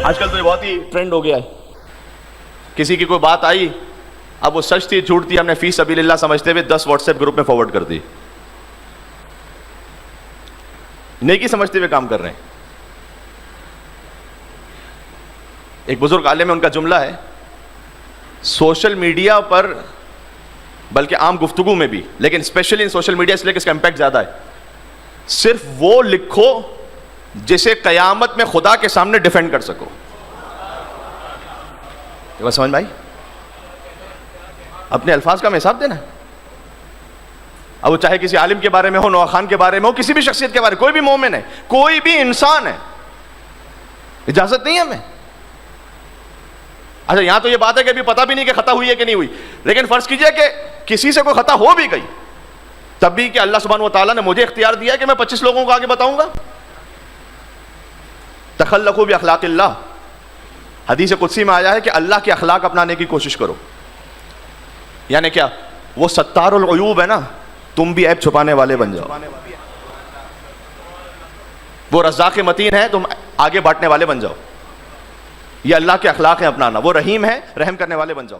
آج کل تو یہ بہت ہی ٹرینڈ ہو گیا ہے، کسی کی کوئی بات آئی، اب وہ سچ تھی جھوٹ تھی، ہم نے فی سبیل اللہ سمجھتے ہوئے 10 واٹس ایپ گروپ میں فارورڈ کر دی، نیکی سمجھتے ہوئے کام کر رہے ہیں۔ ایک بزرگ عالم ہے، ان کا جملہ ہے، سوشل میڈیا پر بلکہ عام گفتگو میں بھی، لیکن اسپیشلی ان سوشل میڈیا اس لیے کہ اس کا امپیکٹ زیادہ ہے، صرف وہ لکھو جسے قیامت میں خدا کے سامنے ڈیفینڈ کر سکو۔ یہ بات سمجھ میں آئی؟ اپنے الفاظ کا ہمیں حساب دینا ہے۔ اب وہ چاہے کسی عالم کے بارے میں ہو، نوا خان کے بارے میں ہو، کسی بھی شخصیت کے بارے میں، کوئی بھی مومن ہے، کوئی بھی انسان ہے، اجازت نہیں ہے ہمیں۔ اچھا یہاں تو یہ بات ہے کہ ابھی پتہ بھی نہیں کہ خطا ہوئی ہے کہ نہیں ہوئی، لیکن فرض کیجئے کہ کسی سے کوئی خطا ہو بھی گئی، تب بھی کہ اللہ سبحانہ و تعالیٰ نے مجھے اختیار دیا کہ میں 25 لوگوں کو آگے بتاؤں گا۔ تخلقوا باخلاق اللہ، حدیث قدسی میں آیا ہے کہ اللہ کے اخلاق اپنانے کی کوشش کرو، یعنی کیا؟ وہ ستار العیوب ہے نا، تم بھی عیب چھپانے والے بن جاؤ۔ وہ رزاق متین ہے، تم آگے بانٹنے والے بن جاؤ۔ یہ اللہ کے اخلاق ہیں اپنانا، وہ رحیم ہے، رحم کرنے والے بن جاؤ۔